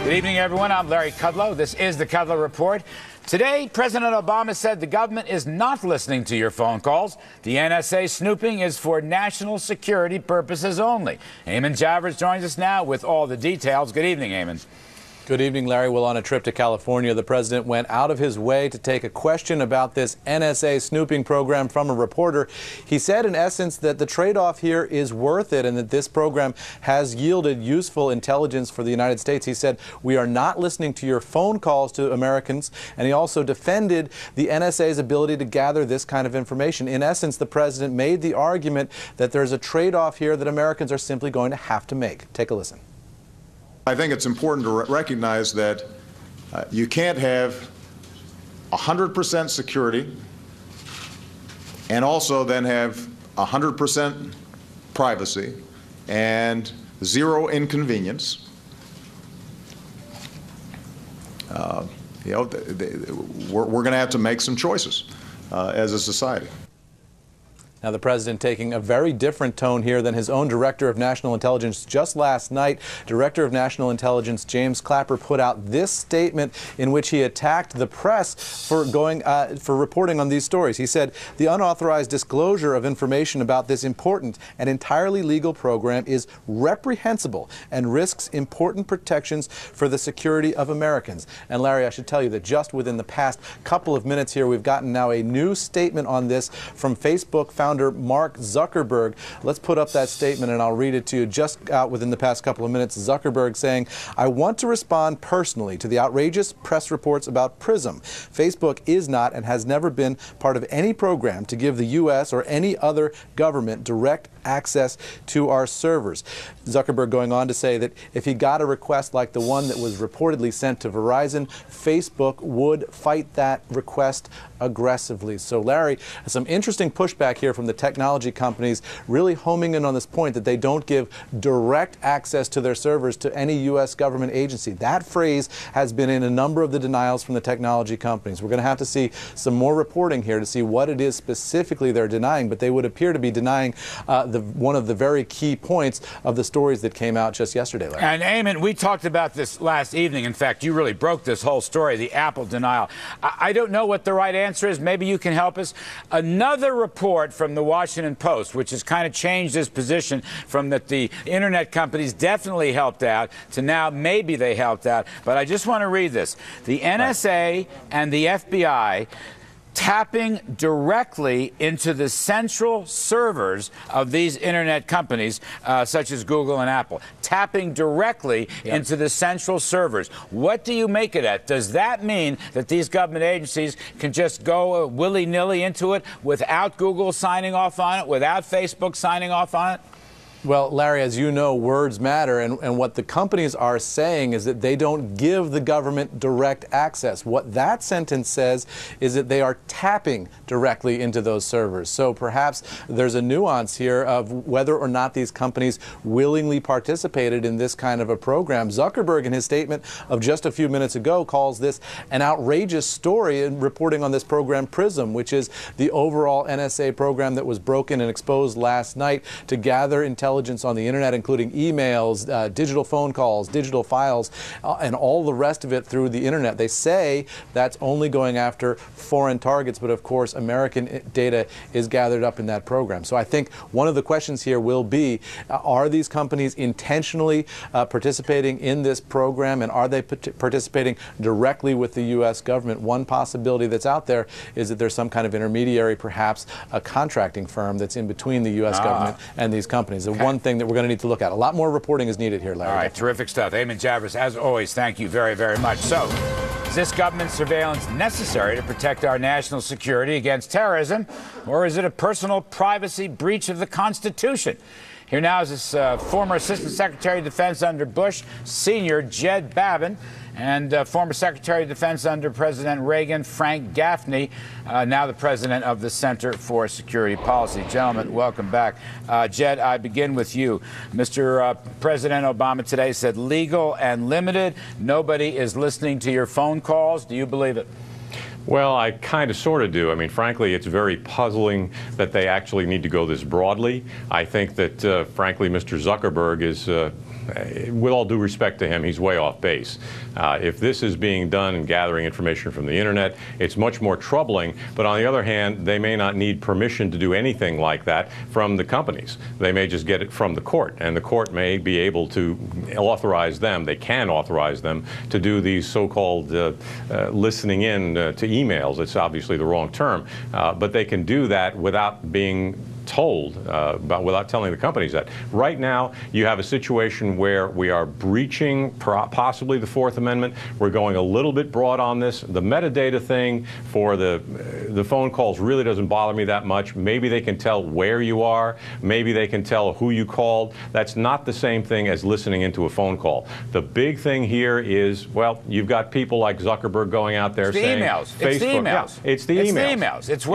Good evening, everyone. I'm Larry Kudlow. This is the Kudlow Report. Today, President Obama said the government is not listening to your phone calls. The NSA snooping is for national security purposes only. Eamon Javers joins us now with all the details. Good evening, Eamon. Good evening, Larry. Well, on a trip to California, the president went out of his way to take a question about this NSA snooping program from a reporter. He said, in essence, that the trade-off here is worth it and that this program has yielded useful intelligence for the United States. He said, we are not listening to your phone calls to Americans, and he also defended the NSA's ability to gather this kind of information. In essence, the president made the argument that there's a trade-off here that Americans are simply going to have to make. Take a listen. I think it's important to recognize that you can't have 100% security and also then have 100% privacy and zero inconvenience. We're going to have to make some choices as a society. Now, the president taking a very different tone here than his own Director of National Intelligence. Just last night, Director of National Intelligence James Clapper put out this statement in which he attacked the press for reporting on these stories. He said, the unauthorized disclosure of information about this important and entirely legal program is reprehensible and risks important protections for the security of Americans. And Larry, I should tell you that just within the past couple of minutes here, we've gotten now a new statement on this from Facebook founder Mark Zuckerberg. Let's put up that statement and I'll read it to you. Just out within the past couple of minutes, Zuckerberg saying, I want to respond personally to the outrageous press reports about PRISM. Facebook is not and has never been part of any program to give the U.S. or any other government direct access to our servers. Zuckerberg going on to say that if he got a request like the one that was reportedly sent to Verizon, Facebook would fight that request aggressively. So, Larry, some interesting pushback here from the technology companies really homing in on this point that they don't give direct access to their servers to any U.S. government agency. That phrase has been in a number of the denials from the technology companies. We're going to have to see some more reporting here to see what it is specifically they're denying, but they would appear to be denying one of the very key points of the stories that came out just yesterday, Larry. And Eamon, we talked about this last evening. In fact, you really broke this whole story, the Apple denial. I don't know what the right answer is. Maybe you can help us. Another report from the Washington Post, which has kind of changed this position from that the internet companies definitely helped out to now maybe they helped out. But I just want to read this. The NSA and the FBI tapping directly into the central servers of these internet companies, such as Google and Apple, tapping directly into the central servers. What do you make of that? Does that mean that these government agencies can just go willy-nilly into it without Google signing off on it, without Facebook signing off on it? Well, Larry, as you know, words matter, and what the companies are saying is that they don't give the government direct access. What that sentence says is that they are tapping directly into those servers. So perhaps there's a nuance here of whether or not these companies willingly participated in this kind of a program. Zuckerberg, in his statement of just a few minutes ago, calls this an outrageous story in reporting on this program PRISM, which is the overall NSA program that was broken and exposed last night to gather intelligence on the internet, including emails, digital phone calls, digital files, and all the rest of it through the internet. They say that's only going after foreign targets, but of course American data is gathered up in that program. So I think one of the questions here will be, are these companies intentionally participating in this program, and are they participating directly with the U.S. government? One possibility that's out there is that there's some kind of intermediary, perhaps a contracting firm that's in between the U.S. government and these companies. One thing that we're going to need to look at. A lot more reporting is needed here, Larry. All right, terrific stuff. Eamon Javers, as always, thank you very, very much. So, is this government surveillance necessary to protect our national security against terrorism, or is it a personal privacy breach of the Constitution? Here now is this former Assistant Secretary of Defense under Bush Sr., Jed Babin, and former Secretary of Defense under President Reagan, Frank Gaffney, now the president of the Center for Security Policy. Gentlemen, welcome back. Jed, I begin with you. Mr. President Obama today said legal and limited. Nobody is listening to your phone calls. Do you believe it? Well, I kind of sort of do. I mean, frankly, it's very puzzling that they actually need to go this broadly. I think that, frankly, Mr. Zuckerberg is with all due respect to him, he's way off base. If this is being done and gathering information from the internet, it's much more troubling. But on the other hand, they may not need permission to do anything like that from the companies. They may just get it from the court, and the court may be able to authorize them. They can authorize them to do these so-called listening in to emails. It's obviously the wrong term, but they can do that without being told, without telling the companies that. Right now, you have a situation where we are breaching possibly the Fourth Amendment. We're going a little bit broad on this. The metadata thing for the phone calls really doesn't bother me that much. Maybe they can tell where you are. Maybe they can tell who you called. That's not the same thing as listening into a phone call. The big thing here is, well, you've got people like Zuckerberg going out there saying, emails. Facebook. It's the emails. Yeah, it's the emails. It's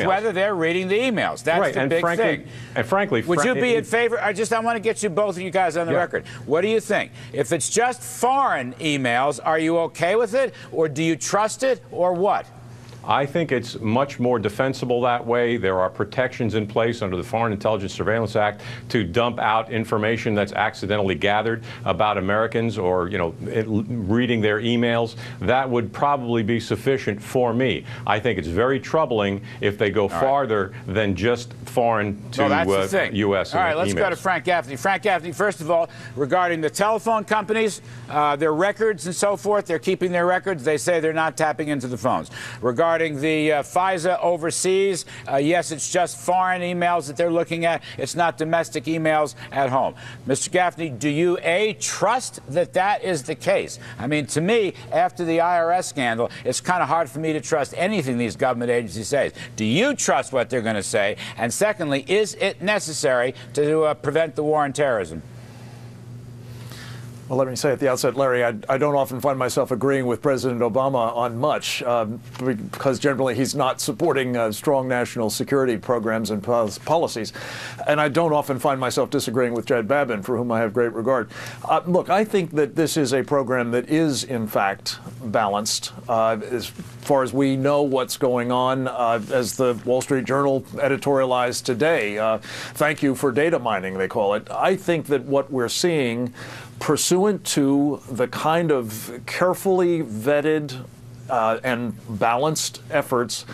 whether they're reading the emails. That's right, the big thing. And frankly, would you be in favor? I want to get you both of you guys on the record. What do you think? If it's just foreign emails, are you okay with it, or do you trust it, or what? I think it's much more defensible that way. There are protections in place under the Foreign Intelligence Surveillance Act to dump out information that's accidentally gathered about Americans or, reading their emails. That would probably be sufficient for me. I think it's very troubling if they go farther than just foreign to U.S. All right, let's emails. go to Frank Gaffney. Frank Gaffney, first of all, regarding the telephone companies, their records and so forth, they're keeping their records. They say they're not tapping into the phones. Regarding the FISA overseas, yes, it's just foreign emails that they're looking at. It's not domestic emails at home. Mr. Gaffney, do you, A, trust that that is the case? I mean, to me, after the IRS scandal, it's kind of hard for me to trust anything these government agencies say. Do you trust what they're going to say? And secondly, is it necessary to prevent the war on terrorism? Well, let me say at the outset, Larry, I don't often find myself agreeing with President Obama on much, because generally he's not supporting strong national security programs and policies. And I don't often find myself disagreeing with Jed Babin, for whom I have great regard. Look, I think that this is a program that is, in fact, balanced. As far as we know what's going on, as the Wall Street Journal editorialized today, thank you for data mining, they call it. I think that what we're seeing, pursuant to the kind of carefully vetted and balanced efforts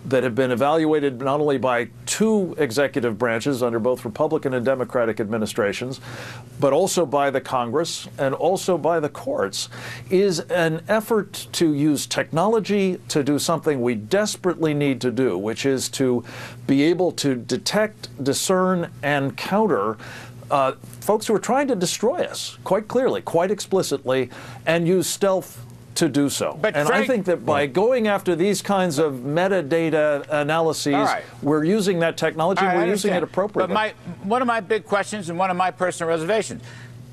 that have been evaluated not only by two executive branches under both Republican and Democratic administrations, but also by the Congress and also by the courts, is an effort to use technology to do something we desperately need to do, which is to be able to detect, discern, and counter folks who are trying to destroy us, quite clearly, quite explicitly, and use stealth to do so. But and Frank, I think that by going after these kinds of metadata analyses, we're using that technology, we're using it appropriately. But one of my big questions and one of my personal reservations,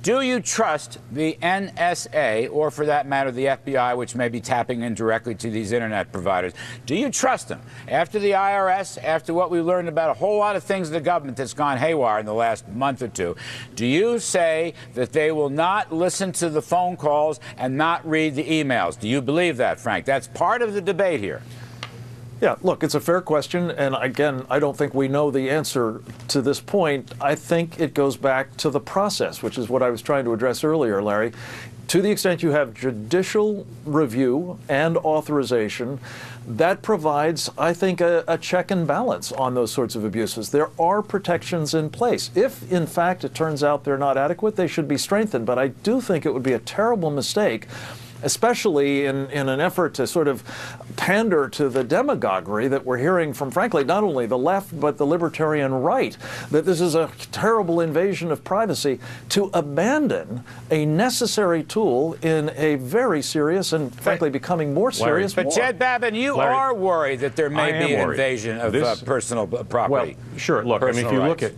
do you trust the NSA, or for that matter, the FBI, which may be tapping in directly to these internet providers? Do you trust them? After the IRS, after what we learned about a whole lot of things in the government that's gone haywire in the last month or two, do you say that they will not listen to the phone calls and not read the emails? Do you believe that, Frank? That's part of the debate here. Yeah, look, it's a fair question, and again, I don't think we know the answer to this point. I think it goes back to the process, which is what I was trying to address earlier, Larry. To the extent you have judicial review and authorization, that provides, I think, a check and balance on those sorts of abuses. There are protections in place. If, in fact, it turns out they're not adequate, they should be strengthened. But I do think it would be a terrible mistake, especially in an effort to sort of pander to the demagoguery that we're hearing from, frankly, not only the left, but the libertarian right, that this is a terrible invasion of privacy, to abandon a necessary tool in a very serious and, frankly, becoming more serious war. But, Jed Babin, you are worried that there may be an invasion of personal property. Well, sure. Look, I mean,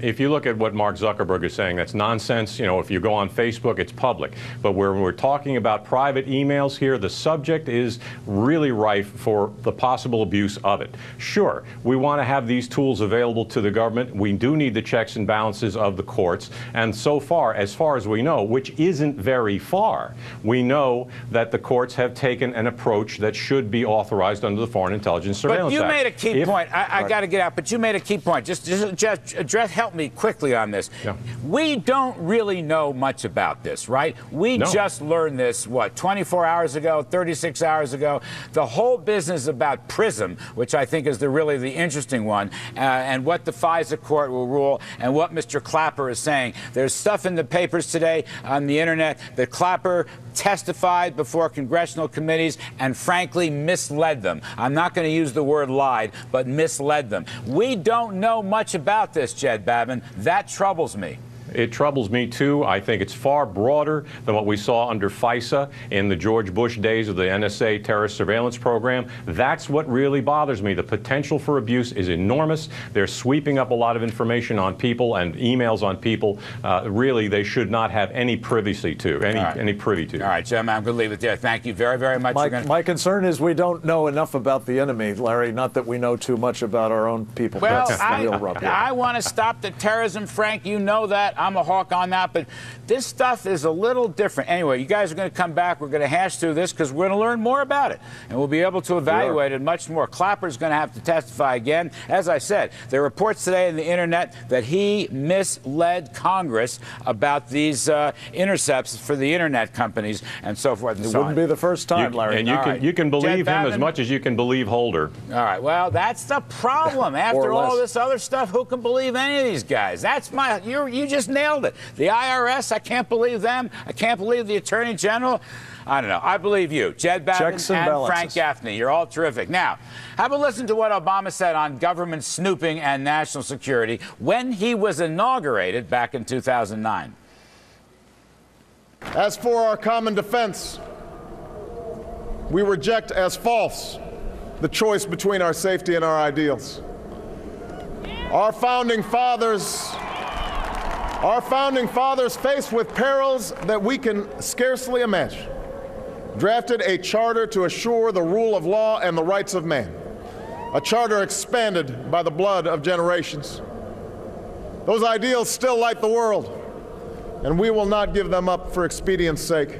if you look at what Mark Zuckerberg is saying, that's nonsense. If you go on Facebook, it's public. But when we're talking about private email, emails here, the subject is really rife for the possible abuse of it. Sure, we want to have these tools available to the government. We do need the checks and balances of the courts. And so far as we know, which isn't very far, we know that the courts have taken an approach that should be authorized under the Foreign Intelligence Surveillance Act. But you made a key point. I got to get out, but you made a key point. Just address, help me quickly on this. Yeah. We don't really know much about this, right? We just learned this, what, 24 hours ago, 36 hours ago? The whole business about PRISM, which I think is really the interesting one, and what the FISA court will rule, and what Mr. Clapper is saying. There's stuff in the papers today on the internet that Clapper testified before congressional committees and frankly misled them. I'm not going to use the word lied, but misled them. We don't know much about this, Jed Babin. That troubles me. It troubles me, too. I think it's far broader than what we saw under FISA in the George Bush days of the NSA terrorist surveillance program. That's what really bothers me. The potential for abuse is enormous. They're sweeping up a lot of information on people and emails on people. Really, they should not have any privacy to, any privy to. All right, gentlemen, I'm going to leave it there. Thank you very, very much. My concern is we don't know enough about the enemy, Larry, not that we know too much about our own people. Well, That's the real rub here. I want to stop the terrorism, Frank. You know that. I'm a hawk on that, but this stuff is a little different. Anyway, you guys are going to come back. We're going to hash through this because we're going to learn more about it, and we'll be able to evaluate it much more. Clapper's going to have to testify again. As I said, there are reports today on the internet that he misled Congress about these intercepts for the internet companies and so forth and so on. It wouldn't be the first time, Larry. And you can believe him as much as you can believe Holder. All right. Well, that's the problem. After all this other stuff, who can believe any of these guys? That's you just nailed it. The IRS, I can't believe them. I can't believe the Attorney General. I don't know. I believe you. Jed Babin and Frank Gaffney. You're all terrific. Now, have a listen to what Obama said on government snooping and national security when he was inaugurated back in 2009. As for our common defense, we reject as false the choice between our safety and our ideals. Our founding fathers, faced with perils that we can scarcely imagine, drafted a charter to assure the rule of law and the rights of man, a charter expanded by the blood of generations. Those ideals still light the world, and we will not give them up for expedience sake.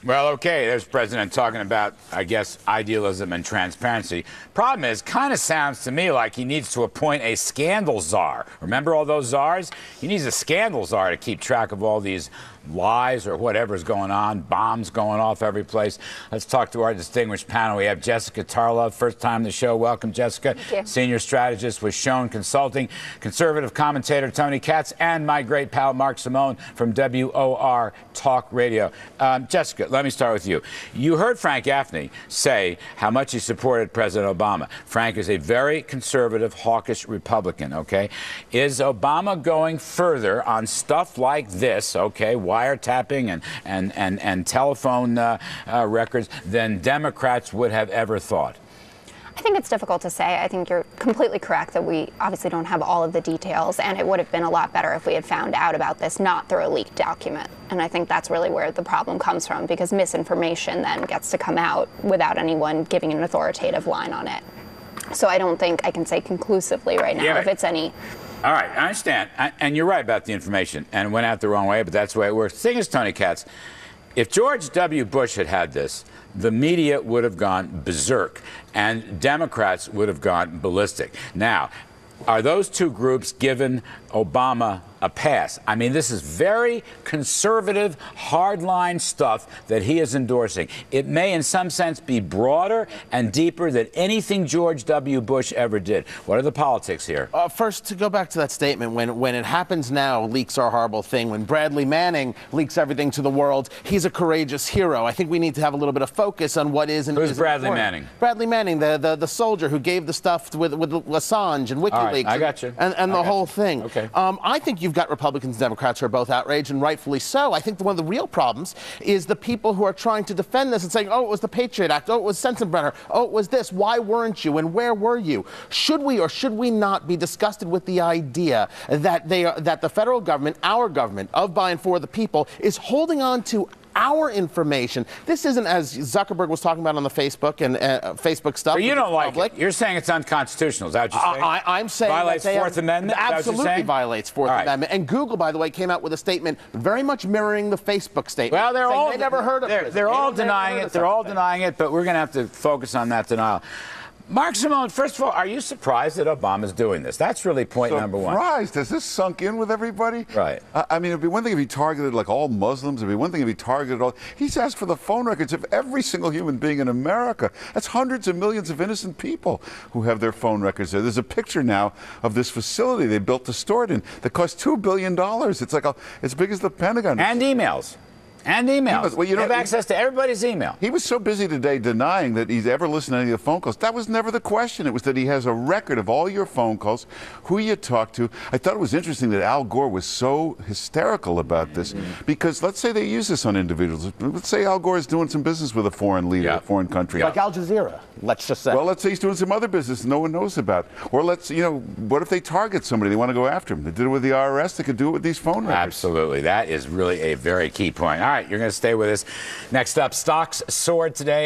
Well, okay, there's the president talking about, I guess, idealism and transparency. Problem is, kind of sounds to me like he needs to appoint a scandal czar. Remember all those czars? He needs a scandal czar to keep track of all these lies or whatever's going on, bombs going off every place. Let's talk to our distinguished panel. We have Jessica Tarlov, first time on the show. Welcome, Jessica. Thank you. Senior strategist with Schoen Consulting, conservative commentator Tony Katz, and my great pal Mark Simone from WOR Talk Radio. Jessica, let me start with you. You heard Frank Gaffney say how much he supported President Obama. Frank is a very conservative, hawkish Republican, okay? Is Obama going further on stuff like this, okay, wiretapping and telephone records than Democrats would have ever thought? I think it's difficult to say. I think you're completely correct that we obviously don't have all of the details, and it would have been a lot better if we had found out about this not through a leaked document. And I think that's really where the problem comes from, because misinformation then gets to come out without anyone giving an authoritative line on it. So I don't think I can say conclusively right now if it's any. All right, I understand. And you're right about the information, and it went out the wrong way, but that's the way it works. The thing is, Tony Katz, if George W. Bush had had this, the media would have gone berserk, and Democrats would have gone ballistic. Now, are those two groups giving Obama a pass? I mean, this is very conservative, hardline stuff that he is endorsing. It may, in some sense, be broader and deeper than anything George W. Bush ever did. What are the politics here? First, to go back to that statement, when it happens now, leaks are a horrible thing. When Bradley Manning leaks everything to the world, he's a courageous hero. I think we need to have a little bit of focus on what is and Who's isn't Bradley important. Manning? Bradley Manning, the soldier who gave the stuff with Assange and WikiLeaks. All right, I got you. And the whole thing. Okay. I think you've got Republicans and Democrats who are both outraged, and rightfully so. I think one of the real problems is the people who are trying to defend this and saying, oh, it was the Patriot Act, oh, it was Sensenbrenner, oh, it was this, why weren't you, and where were you? Should we or should we not be disgusted with the idea that that the federal government, our government, of, by, and for the people, is holding on to our information. This isn't, as Zuckerberg was talking about on the Facebook and Facebook stuff. But you don't like it. You're saying it's unconstitutional. Is that what you're saying? I'm saying violates that Fourth Amendment? Absolutely violates Fourth Amendment. And Google, by the way, came out with a statement very much mirroring the Facebook statement. Well, they never heard of it. They're all denying it. They're all denying it, but we're going to have to focus on that denial. Mark Simone, first of all, are you surprised that Obama's doing this? That's really point number one. Surprised? Has this sunk in with everybody? Right. I mean, it'd be one thing if he targeted like all Muslims. It'd be one thing if he targeted all. He's asked for the phone records of every single human being in America. That's hundreds of millions of innocent people who have their phone records there. There's a picture now of this facility they built to store it in that cost $2 billion. It's like as big as the Pentagon. And emails. And emails. Well, you have access to everybody's email. He was so busy today denying that he's ever listened to any of the phone calls. That was never the question. It was that he has a record of all your phone calls, who you talked to. I thought it was interesting that Al Gore was so hysterical about this because let's say they use this on individuals. Let's say Al Gore is doing some business with a foreign leader, a foreign country. Like Al Jazeera, let's just say. Well, let's say he's doing some other business no one knows about. Or what if they target somebody? They want to go after him. They did it with the IRS. They could do it with these phone records. Absolutely. That is really a very key point. All right, you're going to stay with us. Next up, stocks soared today.